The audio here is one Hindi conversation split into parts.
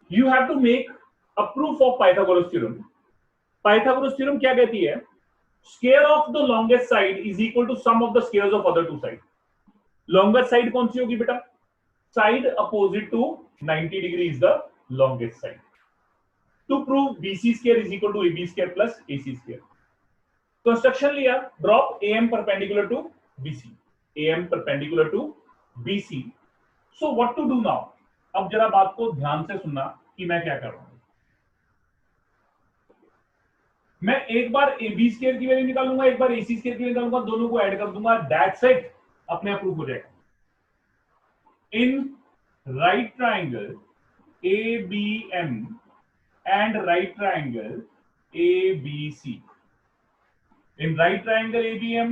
You have to make a proof of Pythagoras theorem. Pythagoras theorem क्या कहती है? Square of the longest side is equal to sum of the squares of other two sides. Longest side कौन सी होगी बेटा? Side opposite to 90 degree is the longest side. To prove BC square is equal to AB square plus AC square. Construction लिया, drop AM perpendicular to BC. AM perpendicular to BC. So what to do now? अब जरा बात को ध्यान से सुनना कि मैं क्या कर रहा हूं. मैं एक बार AB स्क्वायर की वैल्यू निकालूंगा, एक बार AC स्क्वायर की वैल्यू निकालूंगा, दोनों को ऐड कर दूंगा, दैट्स इट, अपने आप प्रूफ हो जाएगा. इन right triangle ABM and right triangle ABC. In right triangle ABM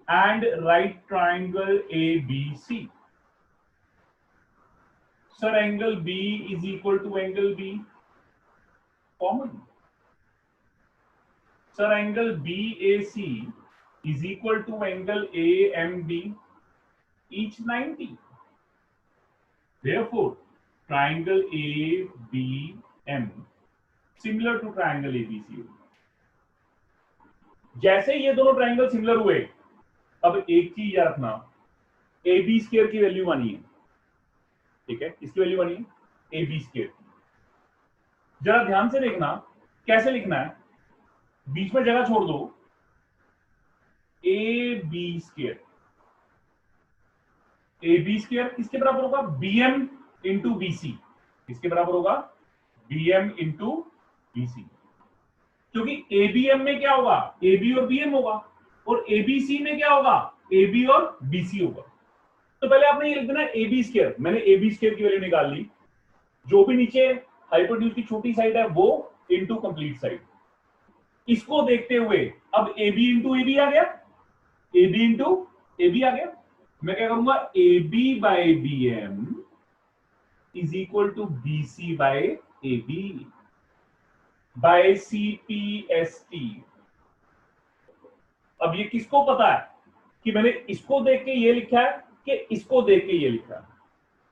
and right triangle ABC. Sir, angle B is equal to angle B. Common. Sir, angle BAC is equal to angle AMB. Each 90. Therefore, triangle ABM similar to triangle ABC. जैसे ये दोनों ट्राइंगल सिमिलर हुए, अब एक चीज याद रखना, AB स्क्वायर की वैल्यू मानी है, ठीक है, इसकी वैल्यू मानी है AB स्क्वायर. जरा ध्यान से देखना कैसे लिखना है, बीच में जगह छोड़ दो, AB स्क्वायर. AB स्क्वायर किसके बराबर होगा? BM into BC. किसके बराबर होगा? BM into BC. क्योंकि ABM में क्या होगा? AB और BM होगा, और ABC में क्या होगा? AB और BC होगा. तो पहले आपने ये लिख देना AB स्क्वायर. मैंने AB स्क्वायर की वैल्यू निकाल ली, जो भी नीचे हाइपोटेन्यूज की छोटी साइड है वो इनटू कंप्लीट साइड. इसको देखते हुए अब AB इंटू AB आ गया, AB इंटू AB आ गया. मैं क्या करूंगा? AB by BM is equal to BC by AB by CPST. अब ये किसको पता है कि मैंने इसको देख के ये लिखा है कि इसको देख के ये लिखा है?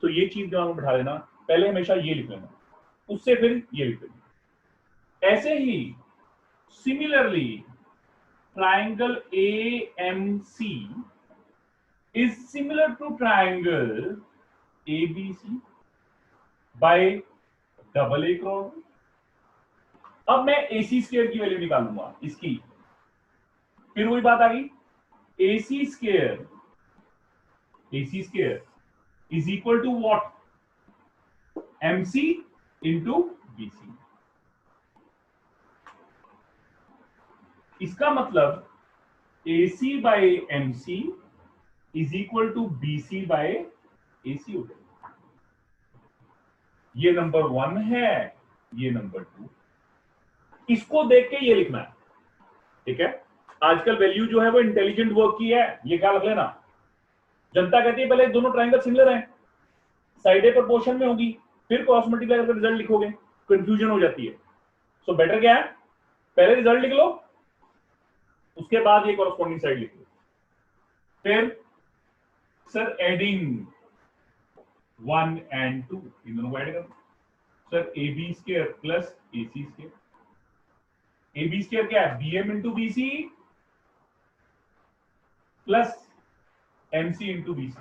तो ये चीज दिमाग में बैठा लेना, पहले हमेशा ये लिख लेना, उससे फिर ये लिख लेना. ऐसे ही similarly triangle AMC is similar to triangle ABC by double A cross. अब मैं AC स्क्वायर की वैल्यू निकालूंगा इसकी, फिर वही बात आ गई, AC square is equal to what? MC into BC. इसका मतलब AC by MC is equal to BC by AC हो गया. ये नंबर 1 है, ये नंबर 2. इसको देख के ये लिखना है, ठीक है. आजकल वैल्यू जो है वो इंटेलिजेंट वर्क की है, ये क्या रख लेना. जनता कहती है पहले दोनों ट्राइंगल सिमिलर हैं, साइडें प्रोपोर्शन में होगी, फिर क्रॉस मल्टीप्लाई करके रिजल्ट लिखोगे, कंफ्यूजन हो जाती है. सो बेटर क्या है, पहले रिजल्ट लिख लो, उसके बाद ये कॉरस्पॉन्डिंग साइड लिख लो. फिर सर एडिंग 1 and 2, इन दोनों को ऐड करो. Sir AB square plus AC square. AB square क्या है? BM into BC plus MC into BC.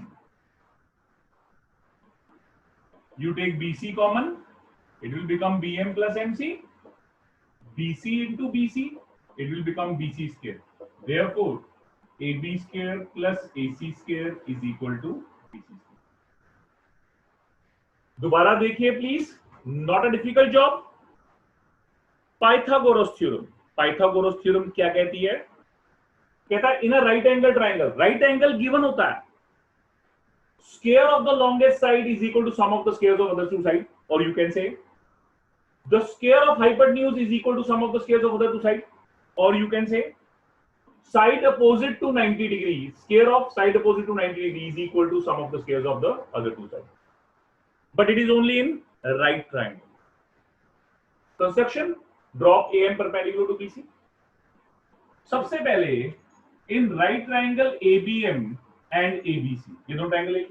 You take BC common, it will become BM plus MC. BC into BC, it will become BC square. Therefore, AB square plus AC square is equal to BC square. दोबारा देखिए please, not a difficult job. Pythagoras theorem. Pythagoras theorem क्या कहती है? कहता है in a right angle triangle, right angle given होता है, square of the longest side is equal to sum of the squares of other two sides, or you can say the square of hypotenuse is equal to sum of the squares of other two sides, or you can say side opposite to 90 degrees, square of side opposite to 90 degrees is equal to sum of the squares of the other two sides, but it is only in right triangle. Construction, draw AM perpendicular to BC. सबसे पहले in right triangle ABM and ABC, ये दोनों ट्राइंगल है,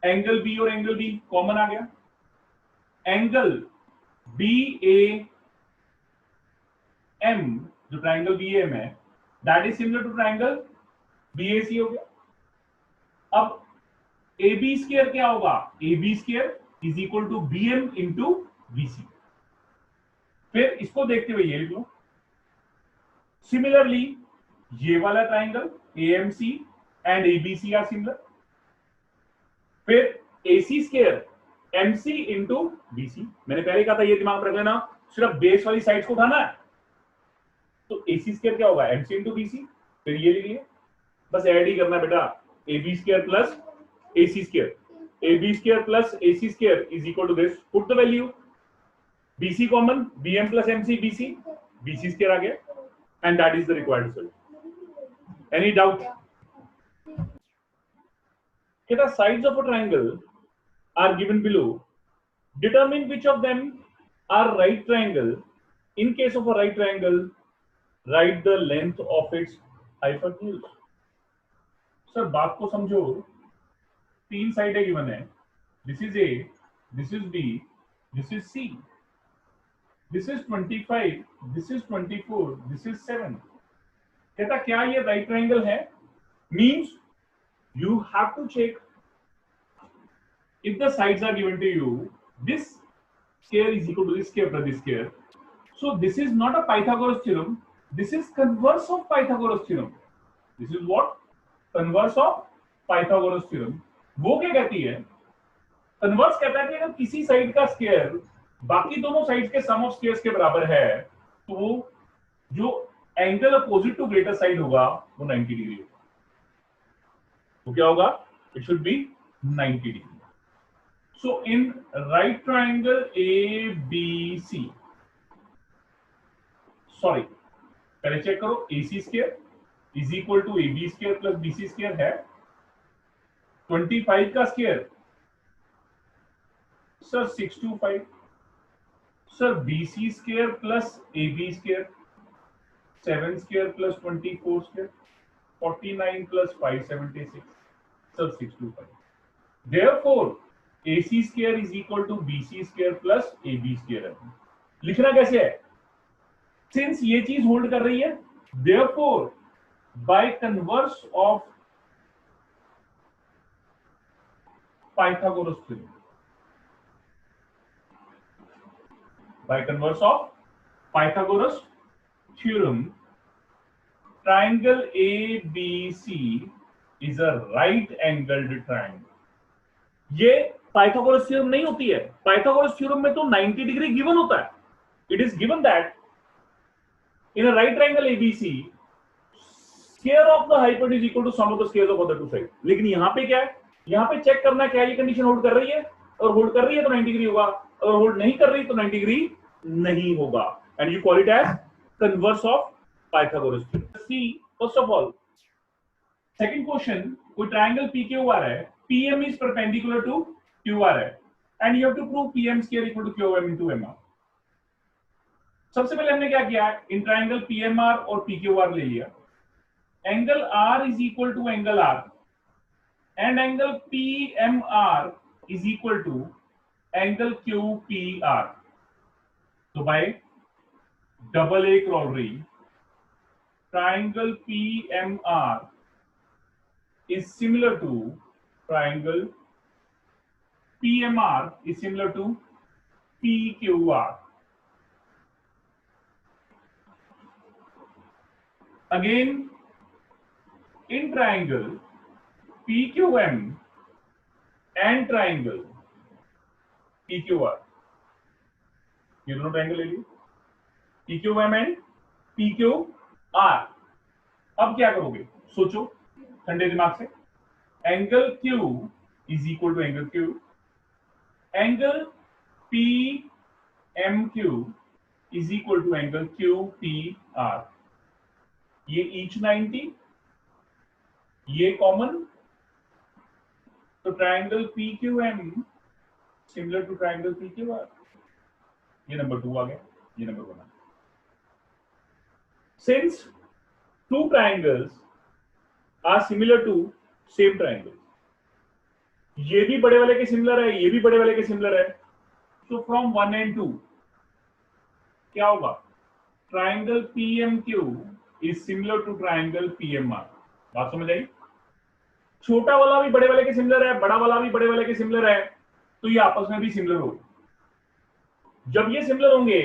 एंगल B और एंगल B कॉमन आ गया. एंगल BAM, जो ट्राइंगल BAM है, that is similar to triangle BAC हो गया। अब AB स्क्वायर क्या होगा? AB square is equal to BM into BC। फिर इसको देखते हुए ये लिख लो, सिमिलरली ये वाला triangle AMC and ABC are similar. फिर AC square MC into BC। मैंने पहले कहा था ये दिमाग में रख लेना, सिर्फ बेस वाली साइड्स को उठाना है। तो AC स्क्वायर क्या होगा? MC into BC। फिर ये लिख लिए, बस ऐड ही करना बेटा, AB square plus AC square, AB square plus AC square is equal to this, put the value, BC common, BM plus MC BC, BC square आ गया, and that is the required result. Any doubt? The sides of a triangle are given below. Determine which of them are right triangle. In case of a right triangle, write the length of its hypotenuse. Sir बात को समझो, तीन साइड गिवन है, this is A, this is B, this is C, this is 25, this is 24, this is 7. कहता क्या ये राइट ट्राइंगल है? Means you have to check if the sides are given to you, this square is equal to this square plus this square. So this is not a Pythagoras theorem, this is converse of Pythagoras theorem. This is what? Converse of Pythagoras theorem. वो क्या कहती है? कन्वर्स कहता है कि अगर किसी साइड का स्क्वायर बाकी दोनों साइड्स के सम ऑफ स्क्वायर्स के बराबर है, तो जो angle opposite to greater side होगा वो 90 डिग्री होगा। तो क्या होगा? It should be 90 degree. So in right triangle ABC, sorry, पहले चेक करो, AC square is equal to AB square plus BC square है। 25 का square sir 625, sir BC square plus AB square 7 square plus 24 square 49 plus 576, sir 625। Therefore AC square is equal to BC square plus AB square है। लिखना कैसे है? सिंस ये चीज होल्ड कर रही है, therefore by converse of Pythagoras theorem, by converse of Pythagoras theorem, triangle ABC is a right angled triangle. ये पाइथागोरस थ्योरम नहीं होती है। पाइथागोरस थ्योरम में तो 90 डिग्री गिवन होता है। It is given that in a right triangle ABC square of the hypotenuse equal to sum of the squares of other two side. लेकिन यहां पे क्या है? यहां पे चेक करना क्या ये कंडीशन होल्ड कर रही है, और होल्ड कर रही है तो 90 डिग्री होगा, और होल्ड नहीं कर रही तो 90 डिग्री नहीं होगा। And you call it as converse of Pythagoras theorem. See first of all, second question, कोई ट्रायंगल PQR है, PM is perpendicular to QR है, and you have to prove PM square equal to QM into MR. सबसे पहले हमने क्या किया? इन ट्रायंगल PMR और PQR ले लिया, angle R is equal to angle R and angle PMR is equal to angle QPR. तो bye double A corollary, triangle PMR is similar to triangle PMR is similar to PQR. Again, in triangle PQM and triangle PQR, ये दोनों ट्रायंगल ले लिए, PQM एंड PQR। अब क्या करोगे? सोचो ठंडे दिमाग से। Angle Q is equal to angle Q, angle PMQ is equal to angle QPR। ये ईच 90, ये कॉमन, तो triangle PQM similar to triangle PQR। ये नंबर 2 आ गया, ये नंबर 1 आ गया। Since two triangles are similar to same triangle, ये भी बड़े वाले के सिमिलर है, ये भी बड़े वाले के सिमिलर है, तो फ्रॉम 1 and 2 क्या होगा, triangle PMQ is similar to triangle PMR. बात समझ आई? छोटा वाला भी बड़े वाले के सिमिलर है, बड़ा वाला भी बड़े वाले के सिमिलर है, तो ये आपस में भी सिमिलर होगा। जब ये सिमिलर होंगे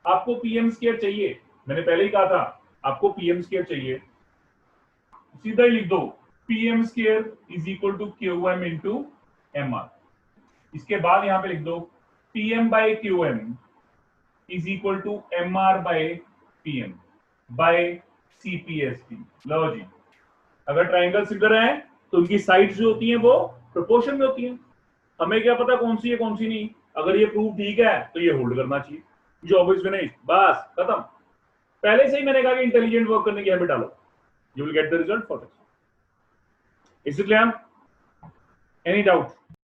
आपको पीएम स्क्वायर चाहिए, मैंने पहले ही कहा था आपको पीएम स्क्वायर चाहिए, सीधा ही लिख दो PM square is equal to Q M into M R. इसके बाद यहां पे लिख दो PM by Q M is equal to M R by PM by CPST. लो जी, अगर ट्राइंगल सिमिलर है तो उनकी साइड्स जो होती हैं वो प्रोपोर्शन में होती हैं। हमें क्या पता कौन सी है कौन सी नहीं, अगर ये प्रूफ ठीक है तो ये होल्ड करना चाहिए, जॉब इज फिनिश्ड, बस खत्म। पहले से ही मैंने कहा कि इंटेलिजेंट वर्क करने की हैबिट डालो, you will get the result for this. Is it clear? Any doubt?